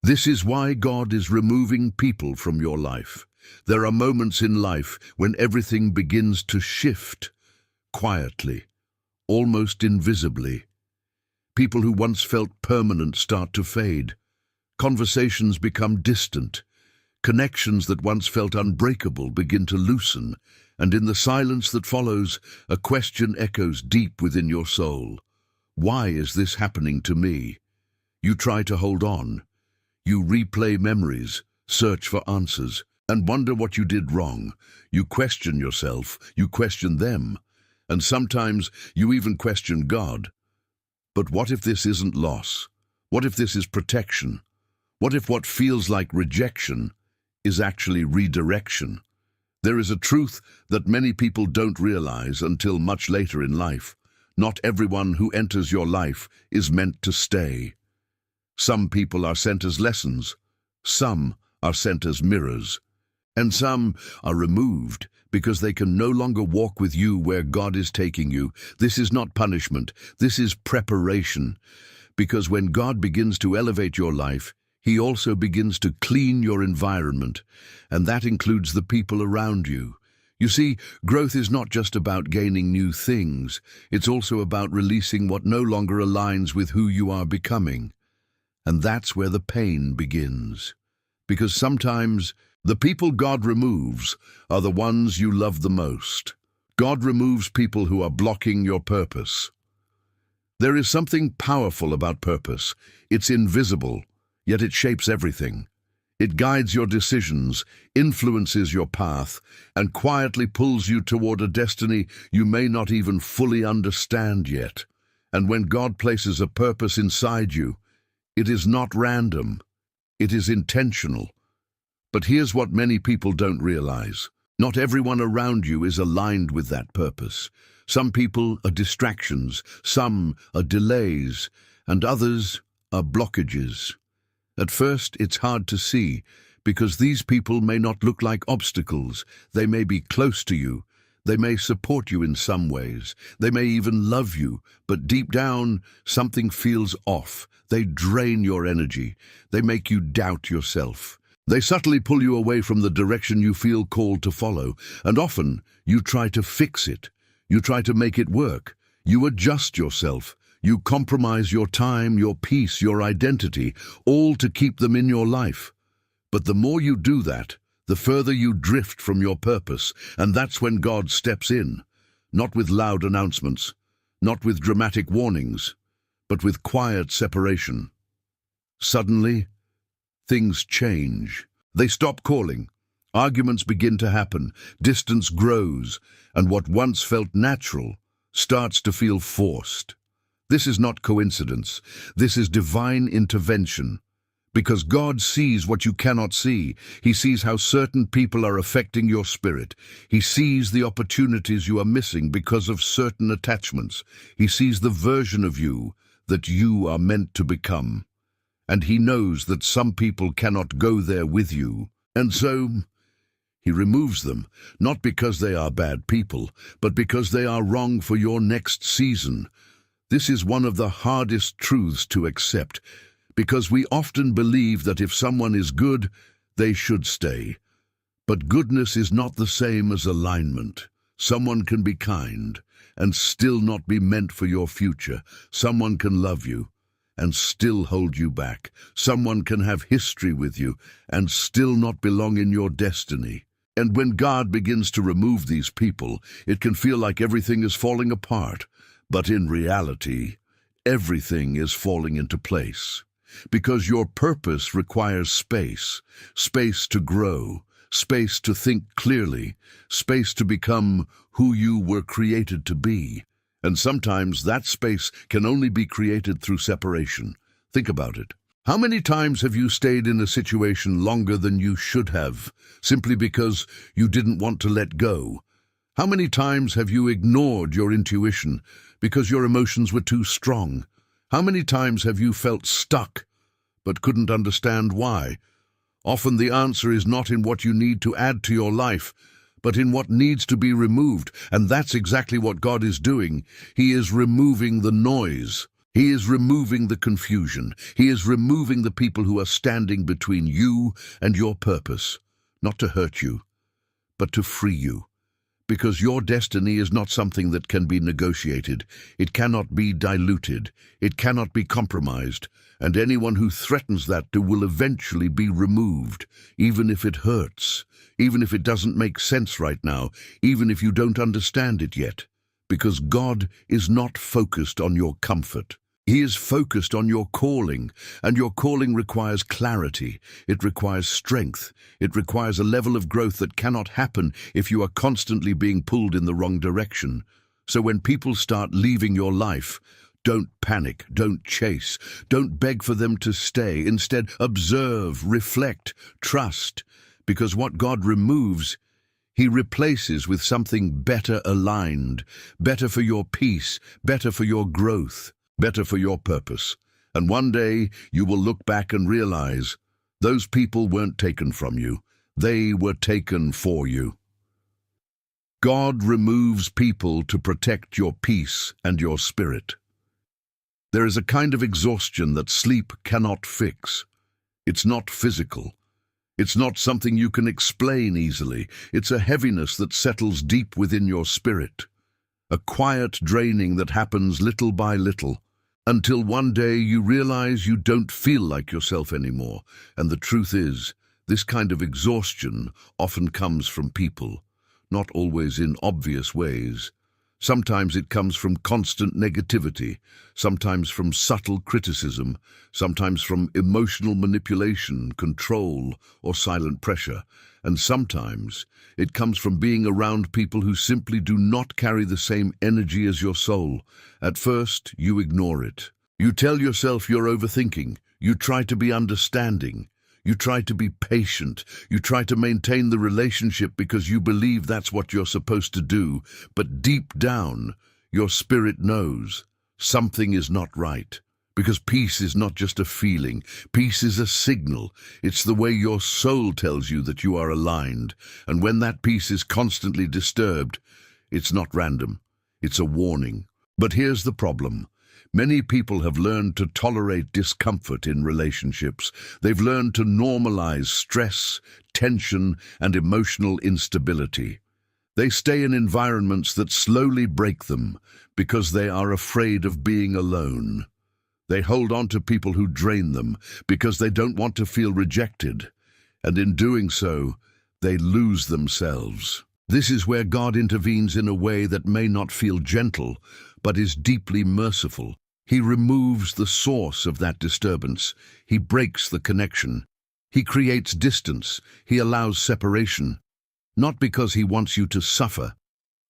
This is why God is removing people from your life. There are moments in life when everything begins to shift, quietly, almost invisibly. People who once felt permanent start to fade. Conversations become distant. Connections that once felt unbreakable begin to loosen, and in the silence that follows, a question echoes deep within your soul. Why is this happening to me? You try to hold on. You replay memories, search for answers, and wonder what you did wrong. You question yourself, you question them, and sometimes you even question God. But what if this isn't loss? What if this is protection? What if what feels like rejection is actually redirection? There is a truth that many people don't realize until much later in life. Not everyone who enters your life is meant to stay. Some people are sent as lessons, some are sent as mirrors, and some are removed because they can no longer walk with you where God is taking you. This is not punishment, this is preparation. Because when God begins to elevate your life, He also begins to clean your environment, and that includes the people around you. You see, growth is not just about gaining new things, it's also about releasing what no longer aligns with who you are becoming. And that's where the pain begins. Because sometimes the people God removes are the ones you love the most. God removes people who are blocking your purpose. There is something powerful about purpose. It's invisible, yet it shapes everything. It guides your decisions, influences your path, and quietly pulls you toward a destiny you may not even fully understand yet. And when God places a purpose inside you, it is not random, it is intentional. But here's what many people don't realize. Not everyone around you is aligned with that purpose. Some people are distractions, some are delays, and others are blockages. At first, it's hard to see, because these people may not look like obstacles. They may be close to you. They may support you in some ways. They may even love you, but deep down, something feels off. They drain your energy. They make you doubt yourself. They subtly pull you away from the direction you feel called to follow, and often you try to fix it. You try to make it work. You adjust yourself. You compromise your time, your peace, your identity, all to keep them in your life. But the more you do that, the further you drift from your purpose, and that's when God steps in, not with loud announcements, not with dramatic warnings, but with quiet separation. Suddenly, things change. They stop calling. Arguments begin to happen. Distance grows, and what once felt natural starts to feel forced. This is not coincidence. This is divine intervention. Because God sees what you cannot see. He sees how certain people are affecting your spirit. He sees the opportunities you are missing because of certain attachments. He sees the version of you that you are meant to become. And He knows that some people cannot go there with you. And so, He removes them, not because they are bad people, but because they are wrong for your next season. This is one of the hardest truths to accept, because we often believe that if someone is good, they should stay. But goodness is not the same as alignment. Someone can be kind and still not be meant for your future. Someone can love you and still hold you back. Someone can have history with you and still not belong in your destiny. And when God begins to remove these people, it can feel like everything is falling apart. But in reality, everything is falling into place. Because your purpose requires space, space to grow, space to think clearly, space to become who you were created to be. And sometimes that space can only be created through separation. Think about it. How many times have you stayed in a situation longer than you should have, simply because you didn't want to let go? How many times have you ignored your intuition because your emotions were too strong? How many times have you felt stuck but couldn't understand why? Often the answer is not in what you need to add to your life, but in what needs to be removed. And that's exactly what God is doing. He is removing the noise. He is removing the confusion. He is removing the people who are standing between you and your purpose, not to hurt you, but to free you. Because your destiny is not something that can be negotiated. It cannot be diluted. It cannot be compromised. And anyone who threatens that will eventually be removed, even if it hurts, even if it doesn't make sense right now, even if you don't understand it yet. Because God is not focused on your comfort. He is focused on your calling, and your calling requires clarity. It requires strength. It requires a level of growth that cannot happen if you are constantly being pulled in the wrong direction. So when people start leaving your life, don't panic, don't chase, don't beg for them to stay. Instead, observe, reflect, trust, because what God removes, He replaces with something better aligned, better for your peace, better for your growth, better for your purpose. And one day you will look back and realize those people weren't taken from you. They were taken for you. God removes people to protect your peace and your spirit. There is a kind of exhaustion that sleep cannot fix. It's not physical. It's not something you can explain easily. It's a heaviness that settles deep within your spirit. A quiet draining that happens little by little, until one day you realize you don't feel like yourself anymore. And the truth is, this kind of exhaustion often comes from people, not always in obvious ways. Sometimes it comes from constant negativity, sometimes from subtle criticism, sometimes from emotional manipulation, control, or silent pressure. And sometimes it comes from being around people who simply do not carry the same energy as your soul. At first, you ignore it. You tell yourself you're overthinking. You try to be understanding. You try to be patient. You try to maintain the relationship because you believe that's what you're supposed to do. But deep down, your spirit knows something is not right. Because peace is not just a feeling. Peace is a signal. It's the way your soul tells you that you are aligned. And when that peace is constantly disturbed, it's not random. It's a warning. But here's the problem. Many people have learned to tolerate discomfort in relationships. They've learned to normalize stress, tension, and emotional instability. They stay in environments that slowly break them because they are afraid of being alone. They hold on to people who drain them because they don't want to feel rejected. And in doing so, they lose themselves. This is where God intervenes in a way that may not feel gentle, but is deeply merciful. He removes the source of that disturbance. He breaks the connection. He creates distance. He allows separation. Not because He wants you to suffer,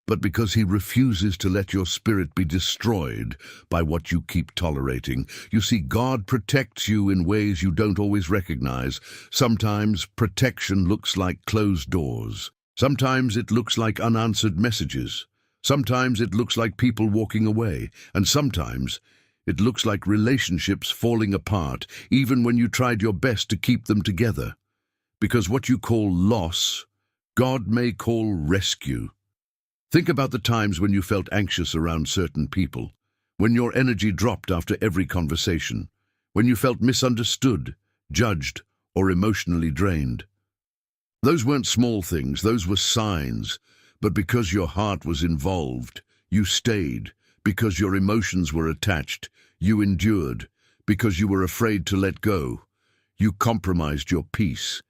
but because He refuses to let your spirit be destroyed by what you keep tolerating. You see, God protects you in ways you don't always recognize. Sometimes protection looks like closed doors. Sometimes it looks like unanswered messages. Sometimes it looks like people walking away. And sometimes it looks like relationships falling apart, even when you tried your best to keep them together. Because what you call loss, God may call rescue. Think about the times when you felt anxious around certain people, when your energy dropped after every conversation, when you felt misunderstood, judged, or emotionally drained. Those weren't small things, those were signs. But because your heart was involved, you stayed. Because your emotions were attached, you endured. Because you were afraid to let go, you compromised your peace.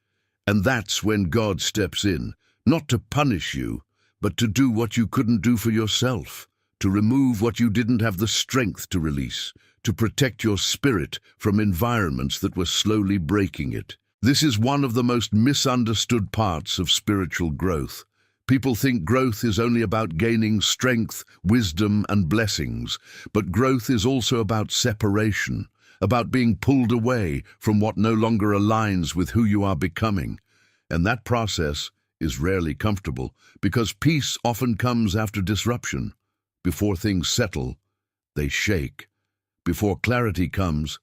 And that's when God steps in, not to punish you, but to do what you couldn't do for yourself, to remove what you didn't have the strength to release, to protect your spirit from environments that were slowly breaking it. This is one of the most misunderstood parts of spiritual growth. People think growth is only about gaining strength, wisdom, and blessings, but growth is also about separation, about being pulled away from what no longer aligns with who you are becoming. And that process is rarely comfortable, because peace often comes after disruption. Before things settle, they shake. Before clarity comes,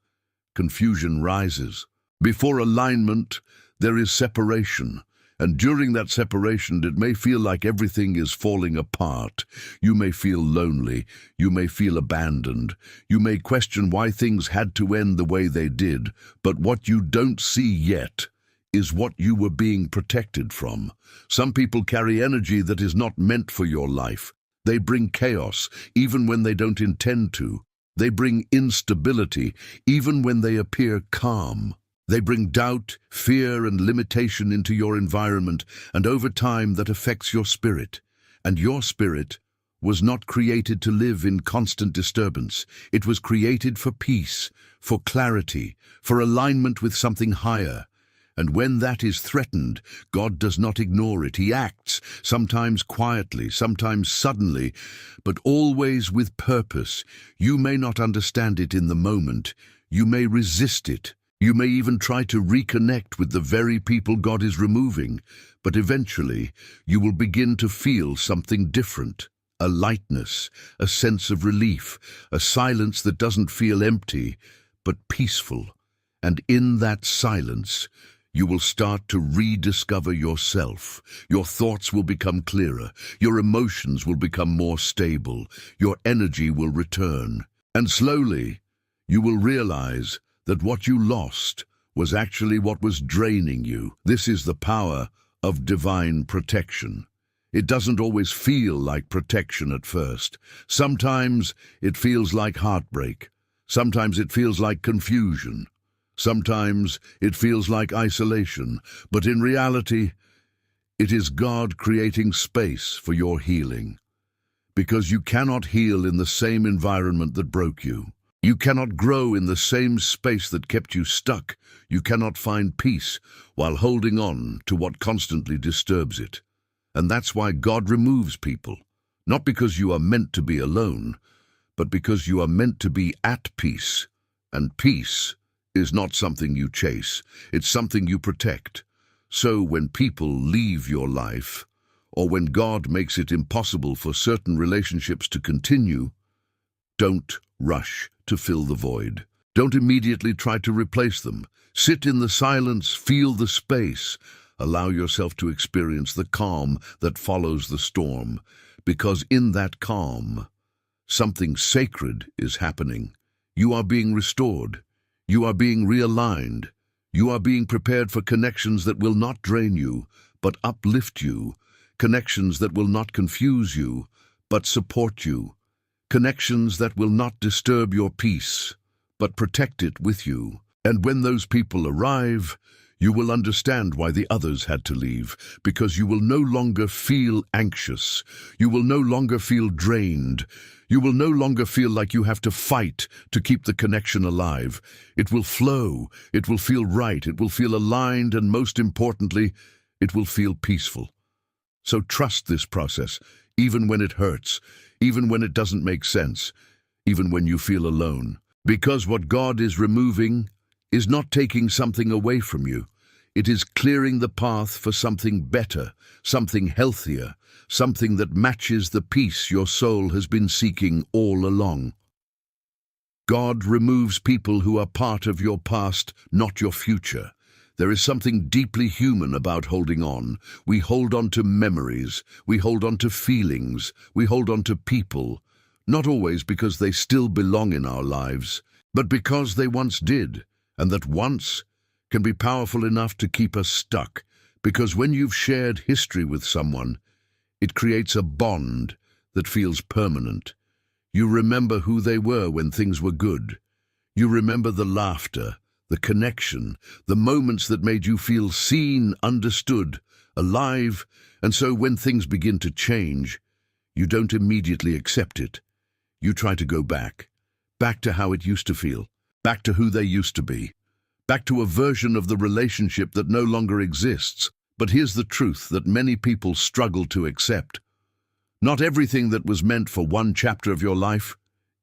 confusion rises. Before alignment, there is separation. And during that separation, it may feel like everything is falling apart. You may feel lonely. You may feel abandoned. You may question why things had to end the way they did. But what you don't see yet is what you were being protected from. Some people carry energy that is not meant for your life. They bring chaos, even when they don't intend to. They bring instability, even when they appear calm. They bring doubt, fear, and limitation into your environment, and over time that affects your spirit. And your spirit was not created to live in constant disturbance. It was created for peace, for clarity, for alignment with something higher. And when that is threatened, God does not ignore it. He acts, sometimes quietly, sometimes suddenly, but always with purpose. You may not understand it in the moment. You may resist it. You may even try to reconnect with the very people God is removing. But eventually, you will begin to feel something different. A lightness, a sense of relief, a silence that doesn't feel empty, but peaceful. And in that silence, you will start to rediscover yourself. Your thoughts will become clearer. Your emotions will become more stable. Your energy will return. And slowly, you will realize that what you lost was actually what was draining you. This is the power of divine protection. It doesn't always feel like protection at first. Sometimes it feels like heartbreak. Sometimes it feels like confusion. Sometimes it feels like isolation, but in reality, it is God creating space for your healing. Because you cannot heal in the same environment that broke you. You cannot grow in the same space that kept you stuck. You cannot find peace while holding on to what constantly disturbs it. And that's why God removes people. Not because you are meant to be alone, but because you are meant to be at peace. And peace is not something you chase, it's something you protect. So when people leave your life, or when God makes it impossible for certain relationships to continue, don't rush to fill the void. Don't immediately try to replace them. Sit in the silence, feel the space. Allow yourself to experience the calm that follows the storm, because in that calm, something sacred is happening. You are being restored. You are being realigned. You are being prepared for connections that will not drain you, but uplift you. Connections that will not confuse you, but support you. Connections that will not disturb your peace, but protect it with you. And when those people arrive, you will understand why the others had to leave, because you will no longer feel anxious. You will no longer feel drained. You will no longer feel like you have to fight to keep the connection alive. It will flow. It will feel right. It will feel aligned, and most importantly, it will feel peaceful. So trust this process, even when it hurts, even when it doesn't make sense, even when you feel alone. Because what God is removing is not taking something away from you. It is clearing the path for something better, something healthier, something that matches the peace your soul has been seeking all along. God removes people who are part of your past, not your future. There is something deeply human about holding on. We hold on to memories, we hold on to feelings, we hold on to people, not always because they still belong in our lives, but because they once did, and that once can be powerful enough to keep us stuck, because when you've shared history with someone, it creates a bond that feels permanent. You remember who they were when things were good. You remember the laughter, the connection, the moments that made you feel seen, understood, alive, and so when things begin to change, you don't immediately accept it. You try to go back to how it used to feel, back to who they used to be, back to a version of the relationship that no longer exists. But here's the truth that many people struggle to accept. Not everything that was meant for one chapter of your life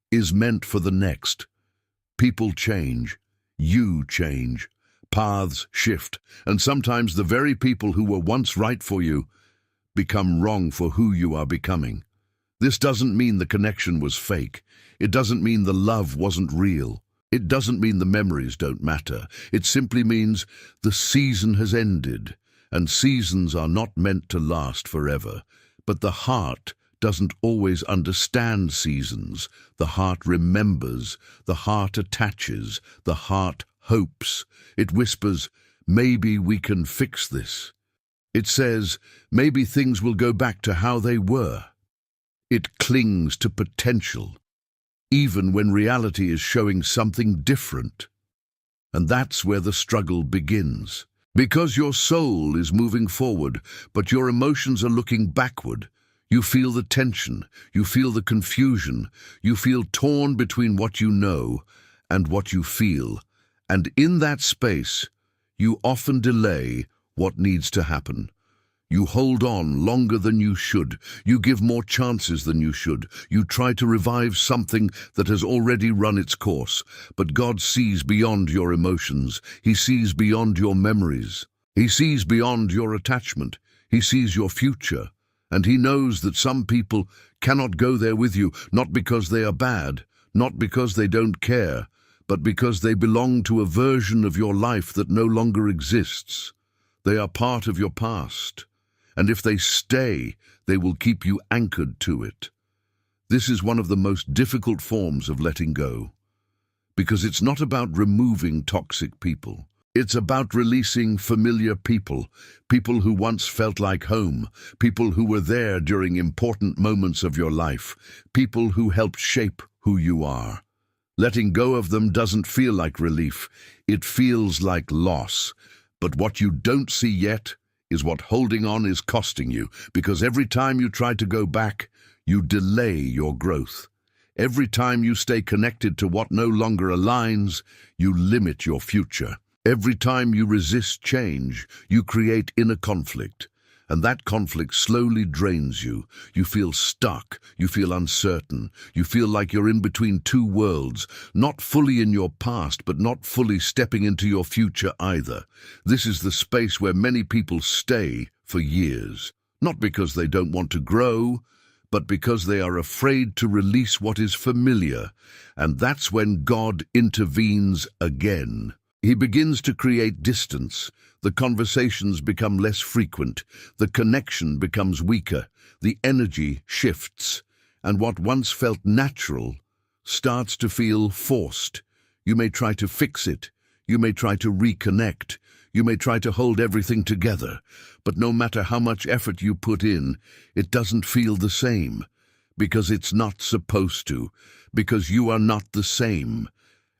is meant for the next. People change. You change. Paths shift. And sometimes the very people who were once right for you become wrong for who you are becoming. This doesn't mean the connection was fake. It doesn't mean the love wasn't real. It doesn't mean the memories don't matter. It simply means the season has ended, And seasons are not meant to last forever, but the heart doesn't always understand seasons. The heart remembers, the heart attaches, the heart hopes. It whispers, maybe we can fix this. It says, maybe things will go back to how they were. It clings to potential, even when reality is showing something different. And that's where the struggle begins. Because your soul is moving forward, but your emotions are looking backward. You feel the tension, you feel the confusion, you feel torn between what you know and what you feel. And in that space, you often delay what needs to happen. You hold on longer than you should. You give more chances than you should. You try to revive something that has already run its course. But God sees beyond your emotions. He sees beyond your memories. He sees beyond your attachment. He sees your future. And He knows that some people cannot go there with you, not because they are bad, not because they don't care, but because they belong to a version of your life that no longer exists. They are part of your past. And if they stay, they will keep you anchored to it. This is one of the most difficult forms of letting go, because it's not about removing toxic people. It's about releasing familiar people, people who once felt like home, people who were there during important moments of your life, people who helped shape who you are. Letting go of them doesn't feel like relief. It feels like loss. But what you don't see yet is what holding on is costing you, because every time you try to go back, you delay your growth. Every time you stay connected to what no longer aligns, you limit your future. Every time you resist change, you create inner conflict, and that conflict slowly drains you. You feel stuck, you feel uncertain, you feel like you're in between two worlds, not fully in your past, but not fully stepping into your future either. This is the space where many people stay for years, not because they don't want to grow, but because they are afraid to release what is familiar, and that's when God intervenes again. He begins to create distance. The conversations become less frequent. The connection becomes weaker. The energy shifts. And what once felt natural starts to feel forced. You may try to fix it. You may try to reconnect. You may try to hold everything together. But no matter how much effort you put in, it doesn't feel the same. Because it's not supposed to. Because you are not the same.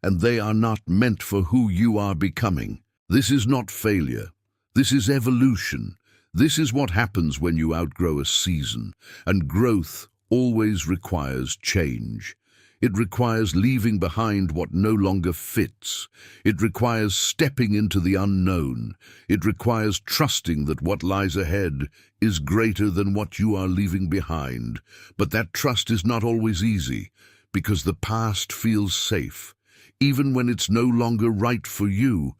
And they are not meant for who you are becoming. This is not failure. This is evolution. This is what happens when you outgrow a season. And growth always requires change. It requires leaving behind what no longer fits. It requires stepping into the unknown. It requires trusting that what lies ahead is greater than what you are leaving behind. But that trust is not always easy, because the past feels safe. Even when it's no longer right for you,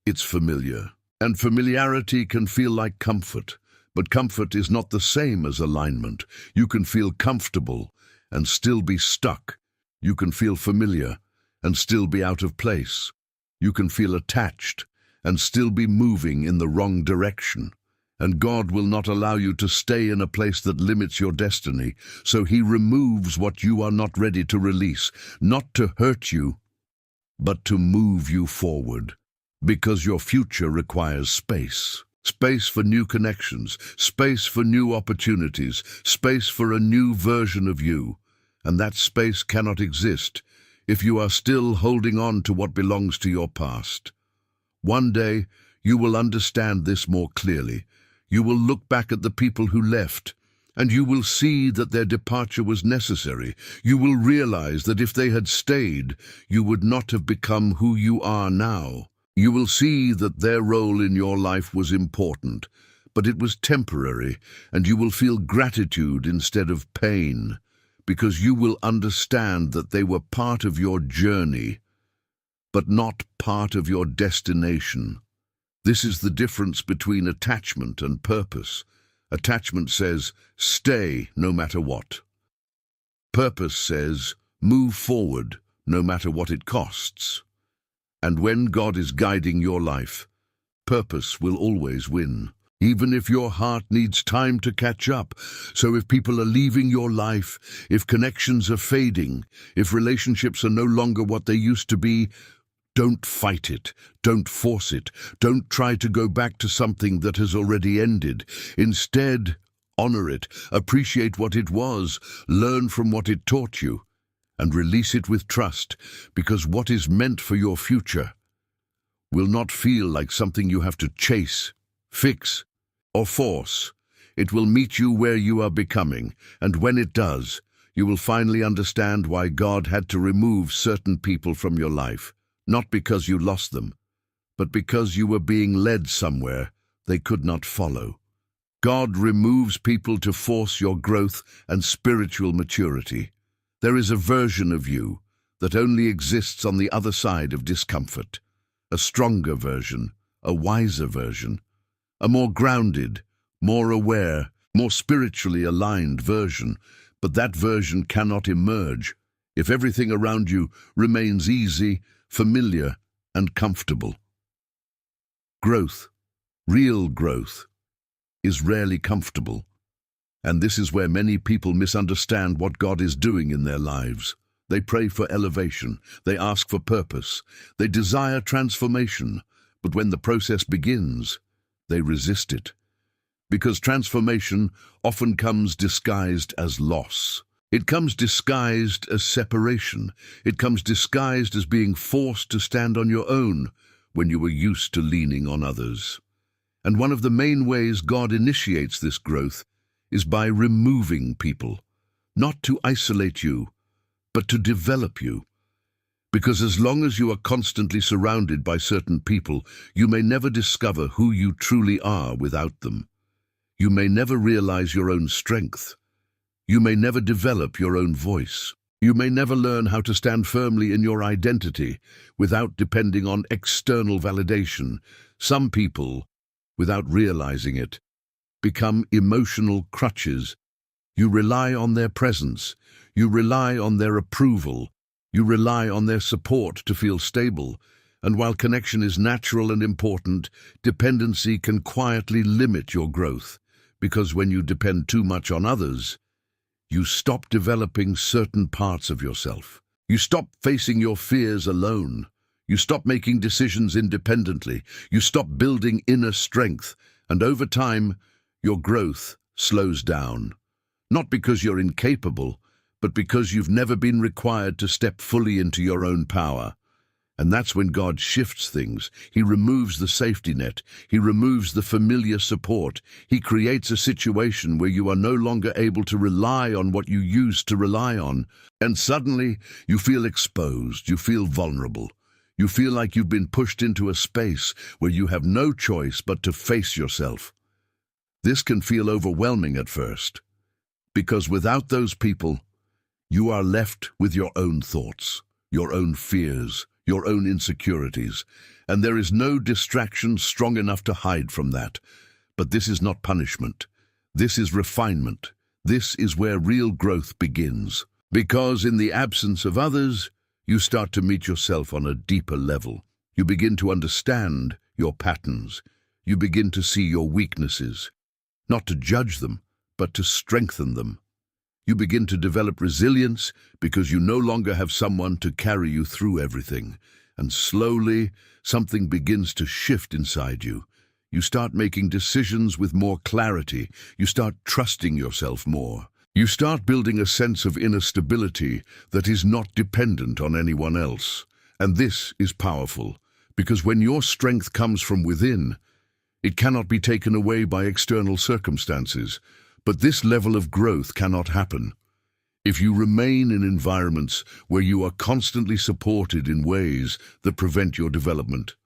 it's familiar. And familiarity can feel like comfort, but comfort is not the same as alignment. You can feel comfortable and still be stuck. You can feel familiar and still be out of place. You can feel attached and still be moving in the wrong direction. And God will not allow you to stay in a place that limits your destiny, so He removes what you are not ready to release, not to hurt you, but to move you forward, because your future requires space. Space for new connections, space for new opportunities, space for a new version of you. And that space cannot exist if you are still holding on to what belongs to your past. One day, you will understand this more clearly. You will look back at the people who left, and you will see that their departure was necessary. You will realize that if they had stayed, you would not have become who you are now. You will see that their role in your life was important, but it was temporary, and you will feel gratitude instead of pain, because you will understand that they were part of your journey, but not part of your destination. This is the difference between attachment and purpose. Attachment says, stay no matter what. Purpose says, move forward no matter what it costs. And when God is guiding your life, purpose will always win, even if your heart needs time to catch up. So if people are leaving your life, if connections are fading, if relationships are no longer what they used to be, don't fight it. Don't force it. Don't try to go back to something that has already ended. Instead, honor it, appreciate what it was, learn from what it taught you, and release it with trust, because what is meant for your future will not feel like something you have to chase, fix, or force. It will meet you where you are becoming, and when it does, you will finally understand why God had to remove certain people from your life, not because you lost them, but because you were being led somewhere they could not follow. God removes people to force your growth and spiritual maturity. There is a version of you that only exists on the other side of discomfort. A stronger version, a wiser version, a more grounded, more aware, more spiritually aligned version. But that version cannot emerge if everything around you remains easy, familiar, and comfortable. Growth, real growth, is rarely comfortable. And this is where many people misunderstand what God is doing in their lives. They pray for elevation, they ask for purpose, they desire transformation, but when the process begins, they resist it. Because transformation often comes disguised as loss. It comes disguised as separation. It comes disguised as being forced to stand on your own when you were used to leaning on others. And one of the main ways God initiates this growth is by removing people, not to isolate you, but to develop you. Because as long as you are constantly surrounded by certain people, you may never discover who you truly are without them. You may never realize your own strength. You may never develop your own voice. You may never learn how to stand firmly in your identity without depending on external validation. Some people, without realizing it, become emotional crutches. You rely on their presence. You rely on their approval. You rely on their support to feel stable. And while connection is natural and important, dependency can quietly limit your growth. Because when you depend too much on others, you stop developing certain parts of yourself. You stop facing your fears alone. You stop making decisions independently. You stop building inner strength. And over time, your growth slows down. Not because you're incapable, but because you've never been required to step fully into your own power. And that's when God shifts things. He removes the safety net. He removes the familiar support. He creates a situation where you are no longer able to rely on what you used to rely on. And suddenly, you feel exposed. You feel vulnerable. You feel like you've been pushed into a space where you have no choice but to face yourself. This can feel overwhelming at first, because without those people, you are left with your own thoughts, your own fears, your own insecurities, and there is no distraction strong enough to hide from that. But this is not punishment. This is refinement. This is where real growth begins. Because in the absence of others, you start to meet yourself on a deeper level. You begin to understand your patterns. You begin to see your weaknesses, not to judge them, but to strengthen them. You begin to develop resilience because you no longer have someone to carry you through everything. And slowly, something begins to shift inside you. You start making decisions with more clarity. You start trusting yourself more. You start building a sense of inner stability that is not dependent on anyone else. And this is powerful, because when your strength comes from within, it cannot be taken away by external circumstances. But this level of growth cannot happen if you remain in environments where you are constantly supported in ways that prevent your development.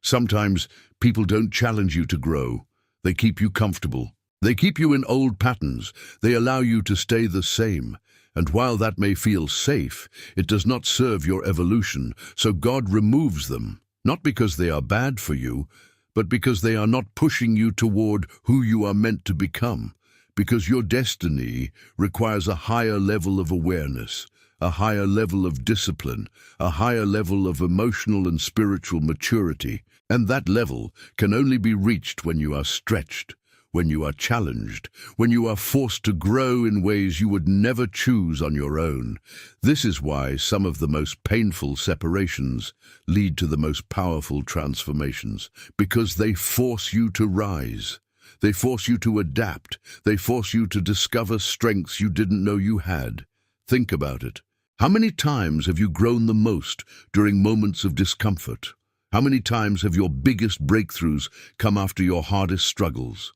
Sometimes people don't challenge you to grow. They keep you comfortable. They keep you in old patterns. They allow you to stay the same. And while that may feel safe, it does not serve your evolution. So God removes them, not because they are bad for you, but because they are not pushing you toward who you are meant to become. Because your destiny requires a higher level of awareness, a higher level of discipline, a higher level of emotional and spiritual maturity. And that level can only be reached when you are stretched, when you are challenged, when you are forced to grow in ways you would never choose on your own. This is why some of the most painful separations lead to the most powerful transformations, because they force you to rise. They force you to adapt. They force you to discover strengths you didn't know you had. Think about it. How many times have you grown the most during moments of discomfort? How many times have your biggest breakthroughs come after your hardest struggles?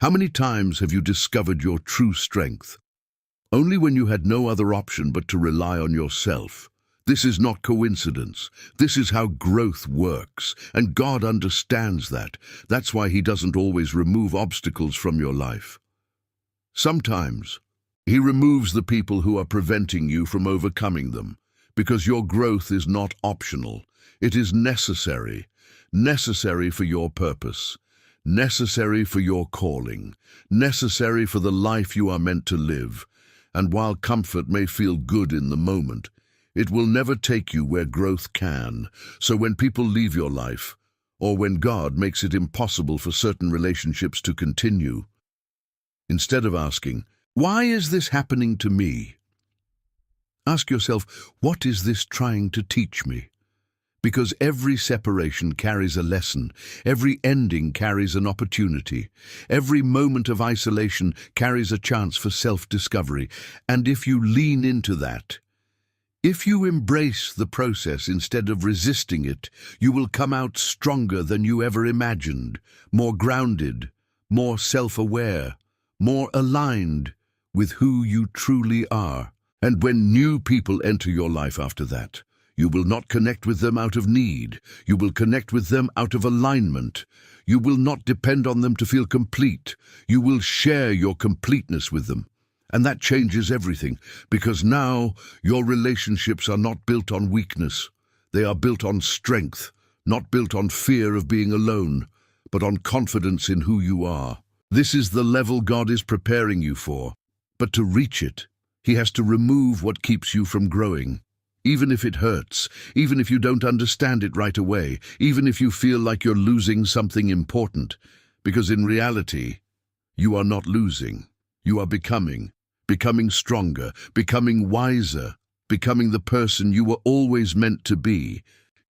How many times have you discovered your true strength? Only when you had no other option but to rely on yourself. This is not coincidence. This is how growth works, and God understands that. That's why He doesn't always remove obstacles from your life. Sometimes He removes the people who are preventing you from overcoming them, because your growth is not optional. It is necessary, necessary for your purpose, necessary for your calling, necessary for the life you are meant to live. And while comfort may feel good in the moment, it will never take you where growth can. So when people leave your life, or when God makes it impossible for certain relationships to continue, instead of asking, "Why is this happening to me?" ask yourself, "What is this trying to teach me?" Because every separation carries a lesson, every ending carries an opportunity, every moment of isolation carries a chance for self-discovery. And if you lean into that, if you embrace the process instead of resisting it, you will come out stronger than you ever imagined, more grounded, more self-aware, more aligned with who you truly are. And when new people enter your life after that, you will not connect with them out of need. You will connect with them out of alignment. You will not depend on them to feel complete. You will share your completeness with them. And that changes everything, because now your relationships are not built on weakness. They are built on strength, not built on fear of being alone, but on confidence in who you are. This is the level God is preparing you for. But to reach it, He has to remove what keeps you from growing. Even if it hurts, even if you don't understand it right away, even if you feel like you're losing something important, because in reality, you are not losing. You are becoming stronger, becoming wiser, becoming the person you were always meant to be.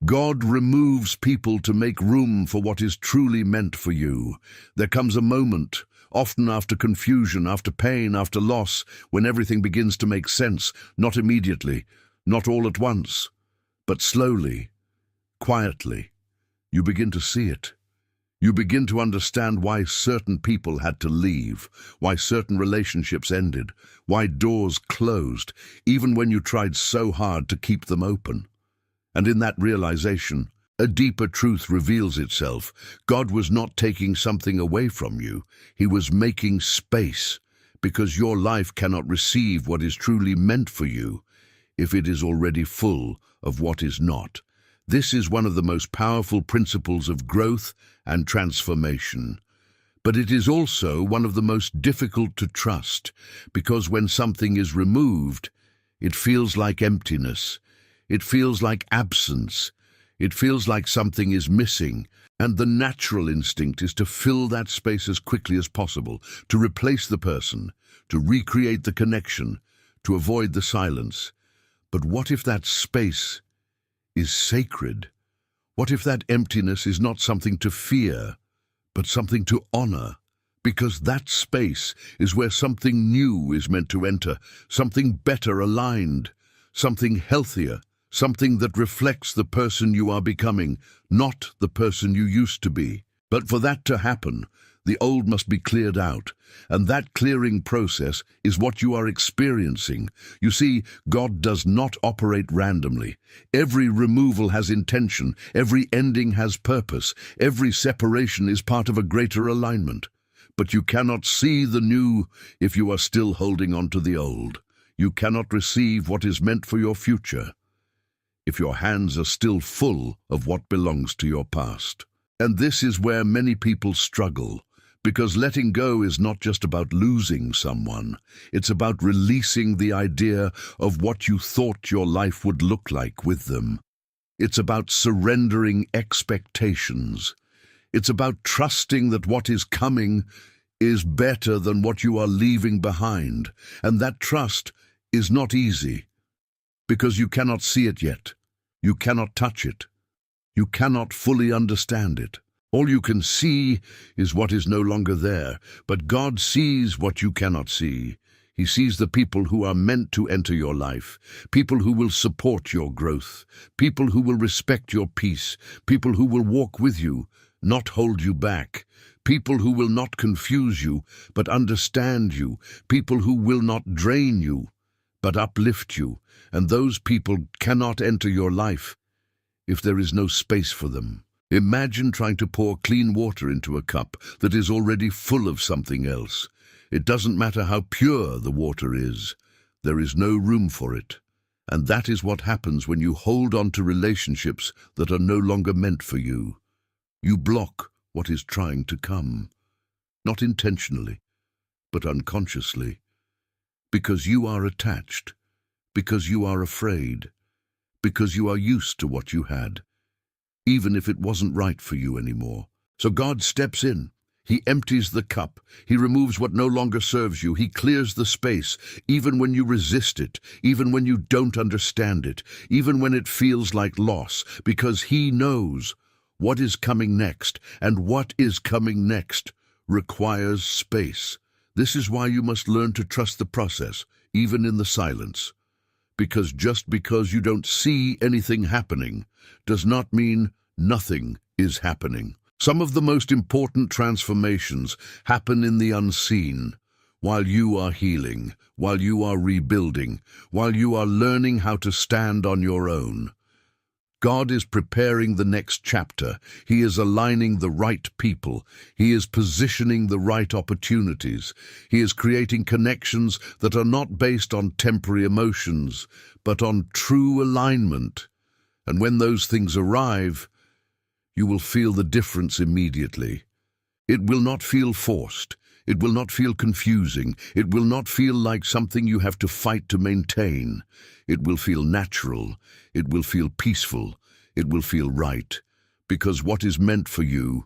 God removes people to make room for what is truly meant for you. There comes a moment, often after confusion, after pain, after loss, when everything begins to make sense, not immediately, not all at once, but slowly, quietly. You begin to see it. You begin to understand why certain people had to leave, why certain relationships ended, why doors closed, even when you tried so hard to keep them open. And in that realization, a deeper truth reveals itself. God was not taking something away from you. He was making space, because your life cannot receive what is truly meant for you if it is already full of what is not. This is one of the most powerful principles of growth and transformation. But it is also one of the most difficult to trust, because when something is removed, it feels like emptiness. It feels like absence. It feels like something is missing, and the natural instinct is to fill that space as quickly as possible, to replace the person, to recreate the connection, to avoid the silence. But what if that space is sacred? What if that emptiness is not something to fear, but something to honor? Because that space is where something new is meant to enter, something better aligned, something healthier, something that reflects the person you are becoming, not the person you used to be. But for that to happen, the old must be cleared out, and that clearing process is what you are experiencing. You see, God does not operate randomly. Every removal has intention, every ending has purpose, every separation is part of a greater alignment. But you cannot see the new if you are still holding on to the old. You cannot receive what is meant for your future if your hands are still full of what belongs to your past. And this is where many people struggle, because letting go is not just about losing someone. It's about releasing the idea of what you thought your life would look like with them. It's about surrendering expectations. It's about trusting that what is coming is better than what you are leaving behind. And that trust is not easy, because you cannot see it yet. You cannot touch it. You cannot fully understand it. All you can see is what is no longer there, but God sees what you cannot see. He sees the people who are meant to enter your life, people who will support your growth, people who will respect your peace, people who will walk with you, not hold you back, people who will not confuse you, but understand you, people who will not drain you, but uplift you, and those people cannot enter your life if there is no space for them. Imagine trying to pour clean water into a cup that is already full of something else. It doesn't matter how pure the water is. There is no room for it. And that is what happens when you hold on to relationships that are no longer meant for you. You block what is trying to come. Not intentionally, but unconsciously. Because you are attached. Because you are afraid. Because you are used to what you had, even if it wasn't right for you anymore. So God steps in. He empties the cup. He removes what no longer serves you. He clears the space, even when you resist it, even when you don't understand it, even when it feels like loss, because He knows what is coming next, and what is coming next requires space. This is why you must learn to trust the process, even in the silence. Because just because you don't see anything happening does not mean nothing is happening. Some of the most important transformations happen in the unseen, while you are healing, while you are rebuilding, while you are learning how to stand on your own. God is preparing the next chapter. He is aligning the right people. He is positioning the right opportunities. He is creating connections that are not based on temporary emotions, but on true alignment. And when those things arrive, you will feel the difference immediately. It will not feel forced. It will not feel confusing. It will not feel like something you have to fight to maintain. It will feel natural. It will feel peaceful. It will feel right. Because what is meant for you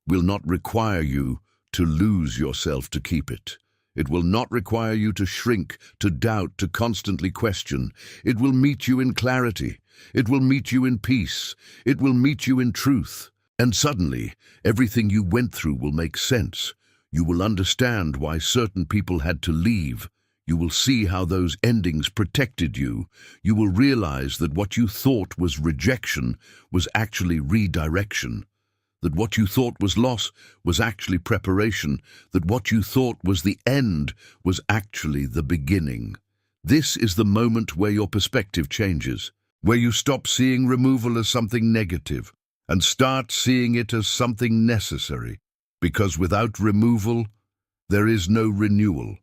will not require you to lose yourself to keep it. It will not require you to shrink, to doubt, to constantly question. It will meet you in clarity. It will meet you in peace. It will meet you in truth. And suddenly, everything you went through will make sense. You will understand why certain people had to leave. You will see how those endings protected you. You will realize that what you thought was rejection was actually redirection. That what you thought was loss was actually preparation. That what you thought was the end was actually the beginning. This is the moment where your perspective changes, where you stop seeing removal as something negative and start seeing it as something necessary. Because without removal, there is no renewal.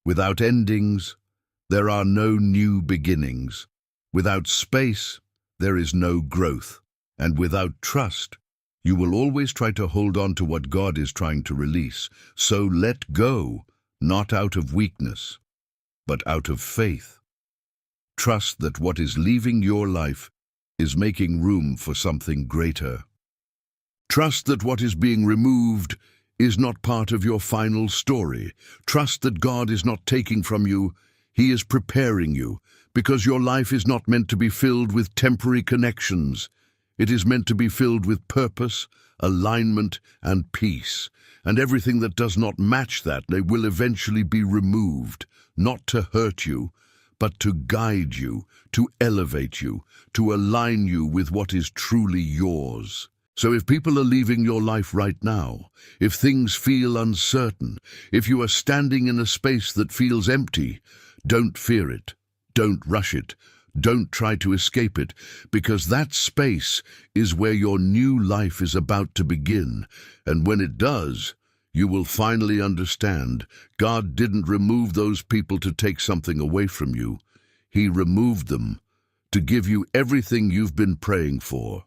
Without endings, there are no new beginnings. Without space, there is no growth. And without trust, you will always try to hold on to what God is trying to release. So let go, not out of weakness, but out of faith. Trust that what is leaving your life is making room for something greater. Trust that what is being removed is not part of your final story. Trust that God is not taking from you. He is preparing you, because your life is not meant to be filled with temporary connections. It is meant to be filled with purpose, alignment, and peace. And everything that does not match that will eventually be removed, not to hurt you, but to guide you, to elevate you, to align you with what is truly yours. So if people are leaving your life right now, if things feel uncertain, if you are standing in a space that feels empty, don't fear it, don't rush it, don't try to escape it, because that space is where your new life is about to begin. And when it does, you will finally understand God didn't remove those people to take something away from you. He removed them to give you everything you've been praying for.